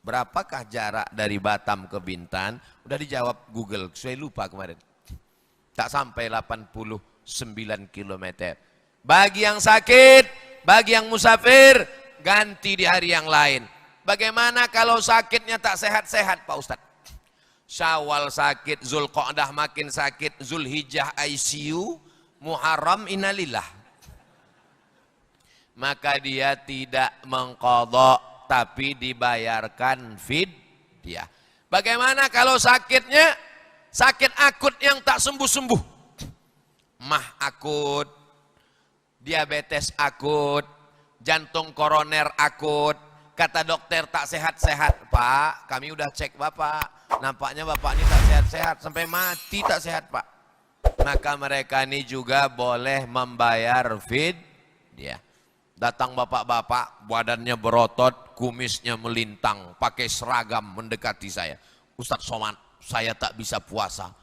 Berapakah jarak dari Batam ke Bintan? Udah dijawab Google, saya lupa kemarin. Tak sampai 89 km. Bagi yang sakit, bagi yang musafir, ganti di hari yang lain. Bagaimana kalau sakitnya tak sehat-sehat Pak Ustadz? Syawal sakit, Zulqa'dah makin sakit, Zulhijjah ICU, Muharram innalillah. Maka dia tidak mengqadha tapi dibayarkan fidyah. Bagaimana kalau sakitnya sakit akut yang tak sembuh-sembuh? Mah akut, diabetes akut, jantung koroner akut. Kata dokter tak sehat-sehat. Pak, kami udah cek Bapak. Nampaknya Bapak ini tak sehat-sehat. Sampai mati tak sehat Pak. Maka mereka ini juga boleh membayar fidyah. Datang bapak-bapak, badannya berotot, kumisnya melintang, pakai seragam mendekati saya. Ustadz Somad, saya tak bisa puasa.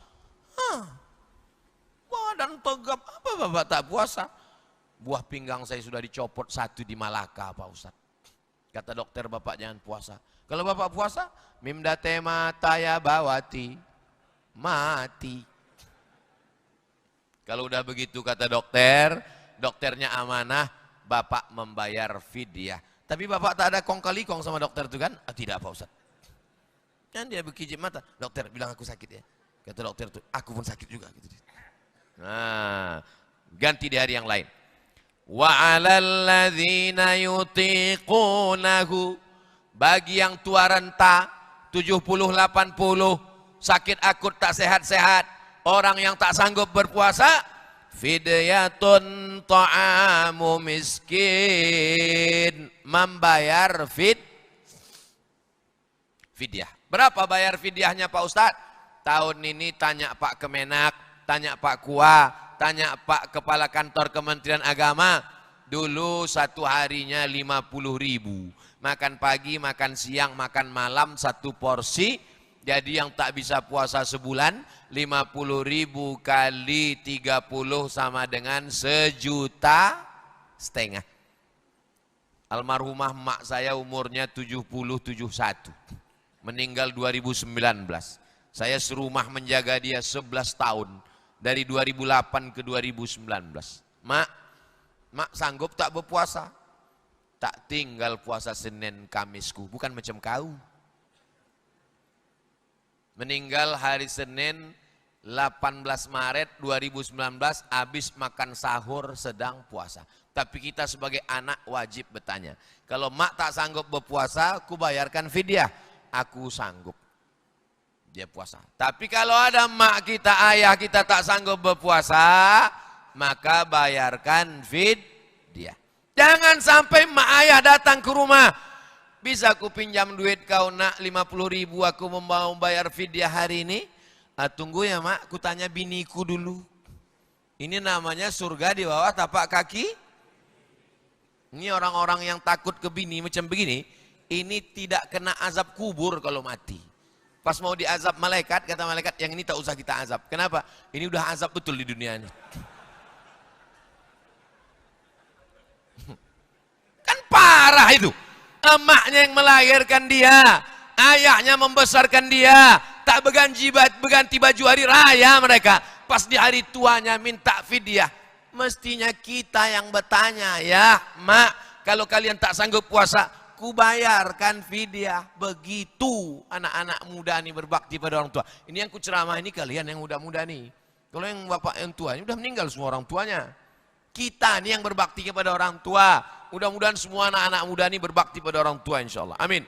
Badan tegap, apa bapak tak puasa? Buah pinggang saya sudah dicopot 1 di Malaka Pak Ustadz. Kata dokter bapak jangan puasa. Kalau bapak puasa, mimdate mataya bawati, mati. Kalau udah begitu kata dokter, dokternya amanah, bapak membayar fidyah. Tapi bapak tak ada kong kali kong sama dokter itu kan? Tidak Pak Ustadz. Kan dia berkijip mata, dokter bilang aku sakit ya. Kata dokter itu, aku pun sakit juga. Gitu. Nah, ganti di hari yang lain. Wa 'alal ladzina yutiqunahu, bagi yang tua renta 70 80, sakit akut tak sehat-sehat, orang yang tak sanggup berpuasa, fidyatun ta'amu miskin, membayar fidyah. Berapa bayar fidyahnya Pak Ustadz? Tahun ini tanya Pak Kemenak, tanya Pak Kua, tanya Pak Kepala Kantor Kementerian Agama. Dulu satu harinya 50.000. Makan pagi, makan siang, makan malam 1 porsi. Jadi yang tak bisa puasa sebulan, 50.000 kali 30 sama dengan 1,5 juta. Almarhumah mak saya umurnya 70-71. Meninggal 2019. Saya serumah menjaga dia 11 tahun. Dari 2008 ke 2019. Mak sanggup tak berpuasa? Tak tinggal puasa Senin Kamisku. Bukan macam kau. Meninggal hari Senin 18 Maret 2019 habis makan sahur sedang puasa. Tapi kita sebagai anak wajib bertanya. Kalau mak tak sanggup berpuasa, aku bayarkan fidyah. Aku sanggup. Dia puasa. Tapi kalau ada mak kita, ayah kita tak sanggup berpuasa, maka bayarkan fidyah. Jangan sampai mak ayah datang ke rumah, bisa aku pinjam duit kau nak 50.000, aku mau bayar fidyah hari ini. Tunggu ya mak, aku tanya biniku dulu. Ini namanya surga di bawah tapak kaki. Ini orang-orang yang takut ke bini macam begini, ini tidak kena azab kubur kalau mati. Pas mau diazab malaikat, kata malaikat, yang ini tak usah kita azab. Kenapa? Ini udah azab betul di dunia ini. Kan parah itu. Emaknya yang melahirkan dia, ayahnya membesarkan dia, tak berganti baju hari raya mereka. Pas di hari tuanya minta fidyah. Mestinya kita yang bertanya, ya mak, kalau kalian tak sanggup puasa, ku bayarkan fidyah. Begitu anak-anak muda ini berbakti pada orang tua. Ini yang ku ceramah ini kalian yang muda-muda nih. Kalau yang bapak yang tua ini udah meninggal semua orang tuanya. Kita ini yang berbakti kepada orang tua. Mudah-mudahan semua anak-anak muda ini berbakti pada orang tua insyaallah. Amin.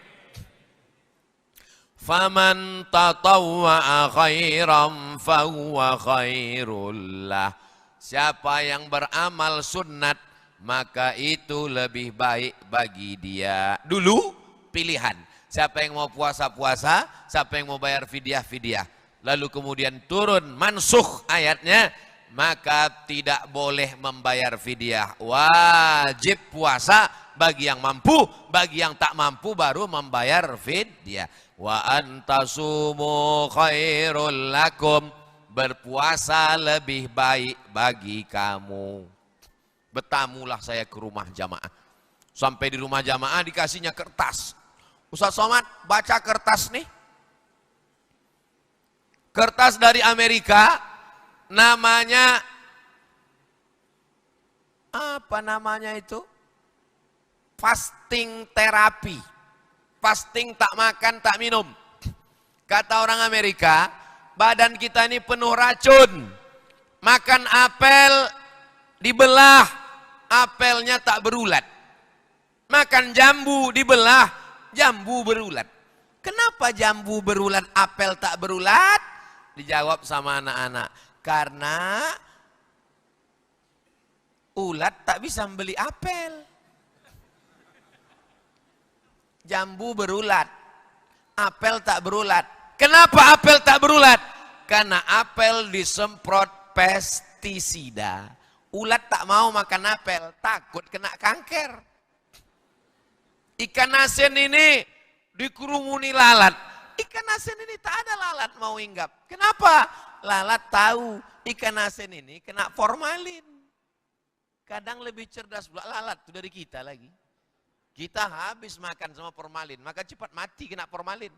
Faman tatawwa'a khairan fahuwa khairul lah. Siapa yang beramal sunnat, maka itu lebih baik bagi dia. Dulu pilihan. Siapa yang mau puasa-puasa, siapa yang mau bayar fidyah-fidyah. Lalu kemudian turun mansukh ayatnya, maka tidak boleh membayar fidyah. Wajib puasa bagi yang mampu, bagi yang tak mampu baru membayar fidyah. Wa antasumu khairul lakum. Berpuasa lebih baik bagi kamu. Bertamulah saya ke rumah jamaah. Sampai di rumah jamaah dikasihnya kertas. Ustaz Somad baca kertas nih. Kertas dari Amerika, namanya apa namanya itu? Fasting terapi. Fasting, tak makan, tak minum. Kata orang Amerika, badan kita ini penuh racun. Makan apel dibelah, apelnya tak berulat. Makan jambu dibelah, jambu berulat. Kenapa jambu berulat, apel tak berulat? Dijawab sama anak-anak, karena ulat tak bisa membeli apel. Jambu berulat, apel tak berulat. Kenapa apel tak berulat? Karena apel disemprot pestisida. Ulat tak mau makan apel, takut kena kanker. Ikan asin ini dikerumuni lalat. Ikan asin ini tak ada lalat mau hinggap. Kenapa? Lalat tahu ikan asin ini kena formalin. Kadang lebih cerdas pula lalat itu dari kita lagi. Kita habis makan sama formalin, maka cepat mati kena formalin.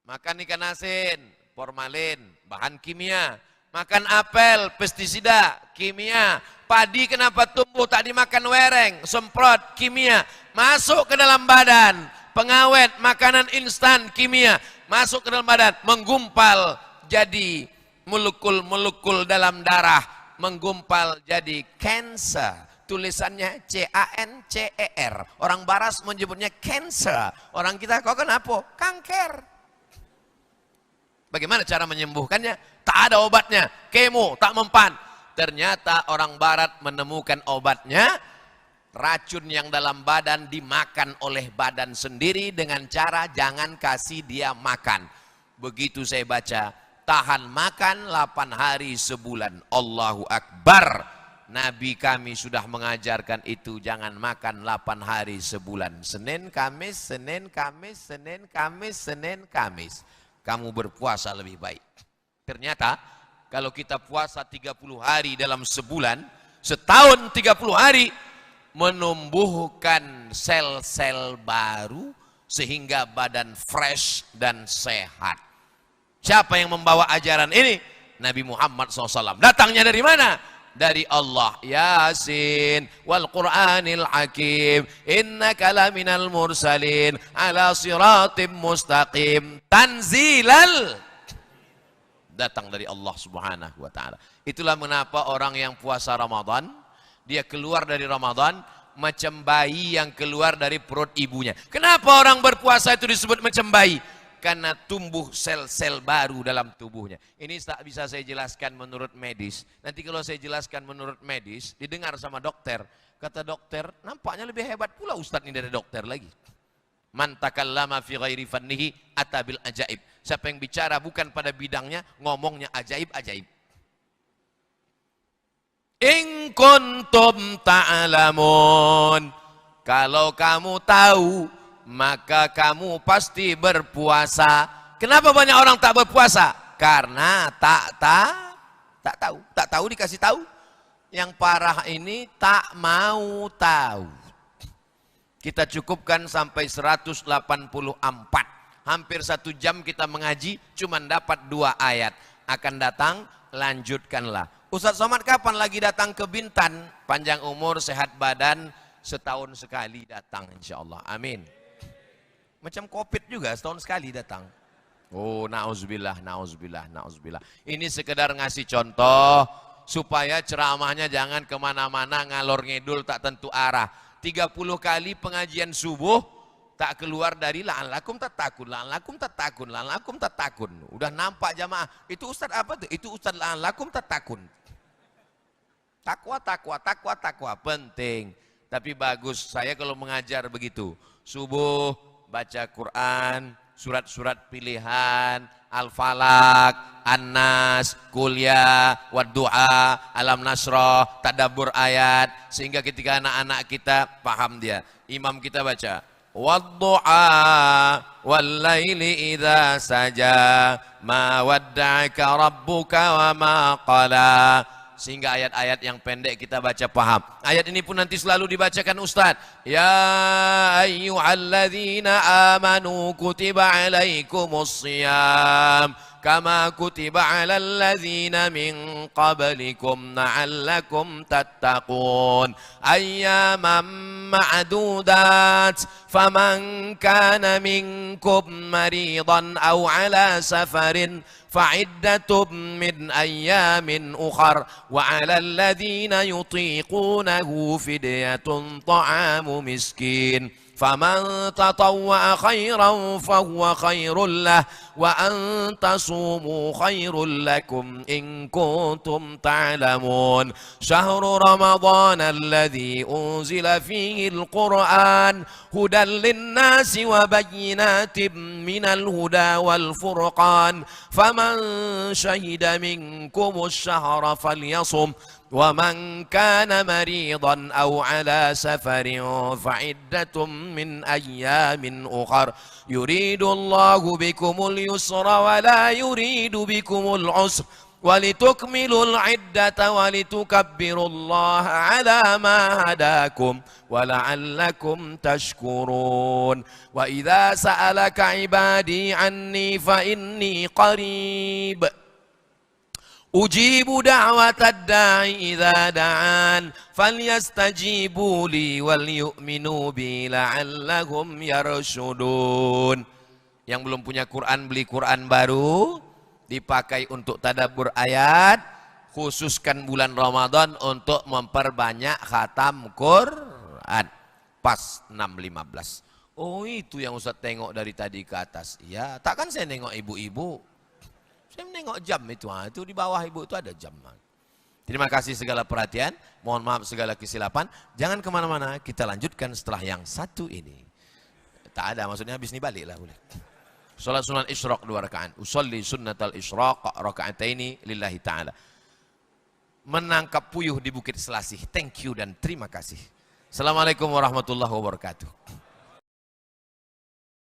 Makan ikan asin, formalin, bahan kimia. Makan apel, pestisida, kimia. Padi kenapa tumbuh tak dimakan wereng, semprot, kimia. Masuk ke dalam badan, pengawet, makanan instan, kimia. Masuk ke dalam badan, menggumpal jadi molekul-molekul dalam darah. Menggumpal jadi cancer. Tulisannya C-A-N-C-E-R. Orang barat menyebutnya cancer. Orang kita kok kenapa? Kanker. Bagaimana cara menyembuhkannya? Tak ada obatnya. Kemo, tak mempan. Ternyata orang barat menemukan obatnya. Racun yang dalam badan dimakan oleh badan sendiri dengan cara jangan kasih dia makan. Begitu saya baca, tahan makan 8 hari sebulan. Allahu Akbar. Nabi kami sudah mengajarkan itu, jangan makan 8 hari sebulan. Senin, Kamis, Senin, Kamis, Senin, Kamis, Senin, Kamis. Kamu berpuasa lebih baik. Ternyata kalau kita puasa 30 hari dalam sebulan, setahun 30 hari, menumbuhkan sel-sel baru sehingga badan fresh dan sehat. Siapa yang membawa ajaran ini? Nabi Muhammad SAW. Datangnya dari mana? Dari Allah. Yasin wal Qur'anil Hakim innaka laminal mursalin ala siratim mustaqim tanzilal. Datang dari Allah Subhanahu wa taala. Itulah mengapa orang yang puasa Ramadan, dia keluar dari Ramadan macam bayi yang keluar dari perut ibunya. Kenapa orang berpuasa itu disebut macam bayi? karena tumbuh sel-sel baru dalam tubuhnya. Ini tak bisa saya jelaskan menurut medis. Nanti kalau saya jelaskan menurut medis, didengar sama dokter. Kata dokter, nampaknya lebih hebat pula Ustadz ini dari dokter lagi. Man takallama fi ghairi fannihi atabil ajaib. Siapa yang bicara bukan pada bidangnya, ngomongnya ajaib-ajaib. In kuntum ta'lamun. Kalau kamu tahu, maka kamu pasti berpuasa. Kenapa banyak orang tak berpuasa? Karena tak tahu. Tak tahu dikasih tahu. Yang parah ini tak mau tahu. Kita cukupkan sampai 184. Hampir 1 jam kita mengaji, cuma dapat 2 ayat. Akan datang, lanjutkanlah. Ustaz Somad kapan lagi datang ke Bintan? Panjang umur, sehat badan, setahun sekali datang insya Allah. Amin. Macam COVID juga, setahun sekali datang. Oh, na'udzubillah, na'udzubillah, na'udzubillah. Ini sekedar ngasih contoh, supaya ceramahnya jangan kemana-mana, ngalor ngidul tak tentu arah. 30 kali pengajian subuh, tak keluar dari la'allakum tattaqun, la'allakum tattaqun, la'allakum tattaqun. Udah nampak jamaah, itu Ustaz apa tuh? Itu Ustaz la'allakum tattaqun. Takwa, takwa, takwa, takwa, penting. Tapi bagus, saya kalau mengajar begitu. Subuh, baca Quran, surat-surat pilihan, Al-Falaq, An-Nas, Kuliah, Wad-Du'a, Alam Nasrah, tadabbur ayat. Sehingga ketika anak-anak kita paham dia. Imam kita baca, Wad-Du'a, wal-laili idha saja, ma wadda'aka rabbuka wa ma qala. Sehingga ayat-ayat yang pendek kita baca paham. Ayat ini pun nanti selalu dibacakan Ustaz. Ya ayyuhalladzina amanu kutiba alaikumus siyam kama kutiba alal ladzina min qablikum la'allakum tattaqun. Ayyaman ma'dudat faman kana minkum maridan aw ala safarin فعدة من أيام أخر وعلى الذين يطيقونه فدية طعام مسكين فمن تطوع خيرا فهو خير له وأن تصوموا خير لكم إن كنتم تعلمون شهر رمضان الذي أنزل فيه القرآن هدى للناس وبينات من الهدى والفرقان فمن شهد منكم الشهر فليصم ومن كان مريضا أو على سفر فعدة من أيام أخر يريد الله بكم اليسر ولا يريد بكم العسر ولتكملوا العدة ولتكبروا الله على ما هداكم ولعلكم تشكرون وإذا سألك عبادي عني فإني قريب أجيب دعوة الداعي إذا دعان فليستجيبوا لي وليؤمنوا بي لعلهم يرشدون. Yang belum punya Quran, beli Quran baru, dipakai untuk tadabbur ayat, khususkan bulan Ramadan untuk memperbanyak khatam Quran. Pas 6.15. Oh, itu yang Ustaz tengok dari tadi ke atas. Iya, takkan saya nengok ibu-ibu. Saya menengok jam itu, itu di bawah ibu itu ada jam. Terima kasih segala perhatian, mohon maaf segala kesilapan. Jangan kemana-mana, kita lanjutkan setelah yang satu ini. Tak ada, maksudnya habis ini balik lah boleh. Salat sunat isyraq 2 rakaat. Usolli sunnatal isyraq raka'ataini lillahi ta'ala. Menangkap puyuh di Bukit Selasih. Thank you dan terima kasih. Assalamualaikum warahmatullahi wabarakatuh.